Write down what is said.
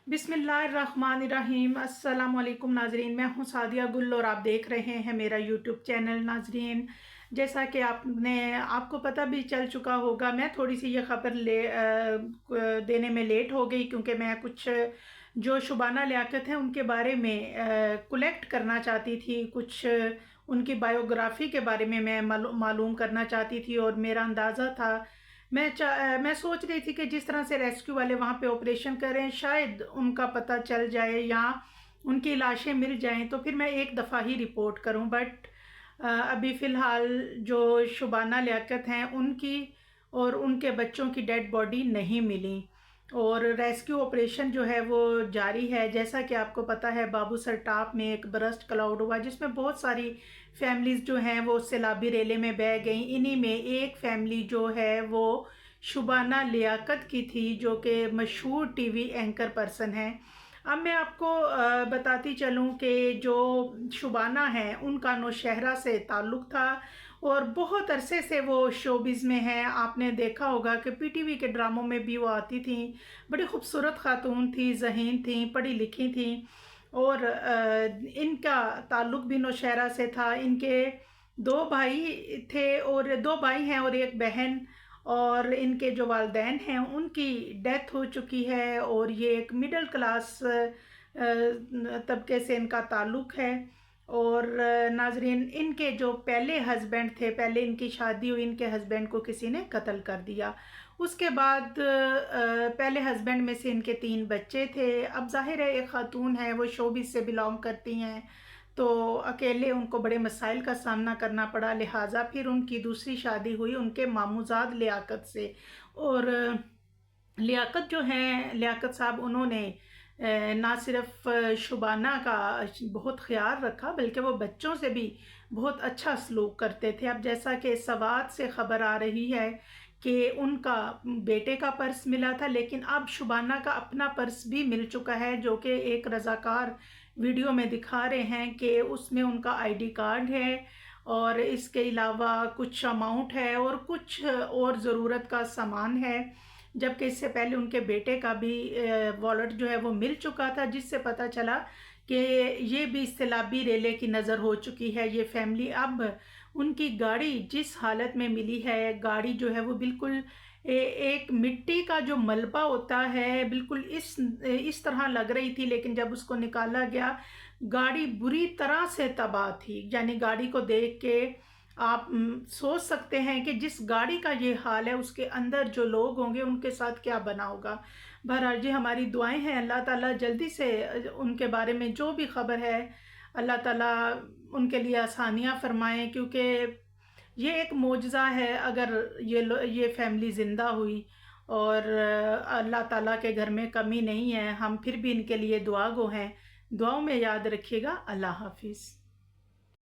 बिस्मिल्लाहिर्रहमानिर्रहीम। अस्सलाम वालेकुम नाजरीन, मैं हूं सादिया गुल और आप देख रहे हैं मेरा यूट्यूब चैनल। नाजरीन, जैसा कि आपको पता भी चल चुका होगा, मैं थोड़ी सी ये ख़बर देने में लेट हो गई क्योंकि मैं कुछ जो शुबाना लियाकत हैं उनके बारे में कलेक्ट करना चाहती थी। कुछ उनकी बायोग्राफ़ी के बारे में मैं मालूम करना चाहती थी और मेरा अंदाज़ा था, मैं सोच रही थी कि जिस तरह से रेस्क्यू वाले वहाँ पे ऑपरेशन कर रहे हैं, शायद उनका पता चल जाए या उनकी लाशें मिल जाएं, तो फिर मैं एक दफ़ा ही रिपोर्ट करूं। बट अभी फ़िलहाल जो शुबाना लियाकत हैं उनकी और उनके बच्चों की डेड बॉडी नहीं मिली और रेस्क्यू ऑपरेशन जो है वो जारी है। जैसा कि आपको पता है, बाबू सरटाप में एक बरस्ट क्लाउड हुआ जिसमें बहुत सारी फैमिलीज़ जो हैं वो सैलाबी रेले में बह गई। इन्हीं में एक फैमिली जो है वो शुबाना लियाकत की थी, जो कि मशहूर टीवी एंकर पर्सन हैं। अब मैं आपको बताती चलूं कि जो शुबाना है उनका नौशहरा से ताल्लुक़ था और बहुत अरसे से वो शोबिज़ में है। आपने देखा होगा कि पीटीवी के ड्रामों में भी वो आती थी। बड़ी खूबसूरत खातून थी, ज़हीन थी, पढ़ी लिखी थी और इनका ताल्लुक़ भी नौशहरा से था। इनके दो भाई थे और दो भाई हैं और एक बहन, और इनके जो वालिदैन हैं उनकी डेथ हो चुकी है और ये एक मिडिल क्लास तबके से इनका ताल्लुक़ है। और नाजरीन, इनके जो पहले हस्बैंड थे, पहले इनकी शादी हुई, इनके हस्बैंड को किसी ने कत्ल कर दिया। उसके बाद पहले हस्बैंड में से इनके 3 बच्चे थे। अब जाहिर है एक खातून है, वो शोबिज़ से बिलोंग करती हैं, तो अकेले उनको बड़े मसाइल का सामना करना पड़ा। लिहाजा फिर उनकी दूसरी शादी हुई उनके मामूजाद लियाकत से। और लियाकत जो हैं, लियाकत साहब, उन्होंने ना सिर्फ शुबाना का बहुत ख्याल रखा बल्कि वो बच्चों से भी बहुत अच्छा सलूक करते थे। अब जैसा कि सवात से ख़बर आ रही है कि उनका बेटे का पर्स मिला था, लेकिन अब शुबाना का अपना पर्स भी मिल चुका है, जो कि एक रज़ाकार वीडियो में दिखा रहे हैं कि उसमें उनका आईडी कार्ड है और इसके अलावा कुछ अमाउंट है और कुछ और ज़रूरत का सामान है। जबकि इससे पहले उनके बेटे का भी वॉलेट जो है वो मिल चुका था, जिससे पता चला कि ये भी सैलाबी रेले की नज़र हो चुकी है ये फैमिली। अब उनकी गाड़ी जिस हालत में मिली है, गाड़ी जो है वो बिल्कुल एक मिट्टी का जो मलबा होता है, बिल्कुल इस तरह लग रही थी, लेकिन जब उसको निकाला गया गाड़ी बुरी तरह से तबाह थी। यानी गाड़ी को देख के आप सोच सकते हैं कि जिस गाड़ी का ये हाल है उसके अंदर जो लोग होंगे उनके साथ क्या बना होगा। बहरहाल जी, हमारी दुआएं हैं, अल्लाह ताला जल्दी से उनके बारे में जो भी खबर है, अल्लाह ताला उनके लिए आसानियां फरमाएं, क्योंकि ये एक मोजज़ा है अगर ये फैमिली ज़िंदा हुई। और अल्लाह ताला के घर में कमी नहीं है। हम फिर भी इनके लिए दुआ गो हैं। दुआओं में याद रखिएगा। अल्लाह हाफिज़।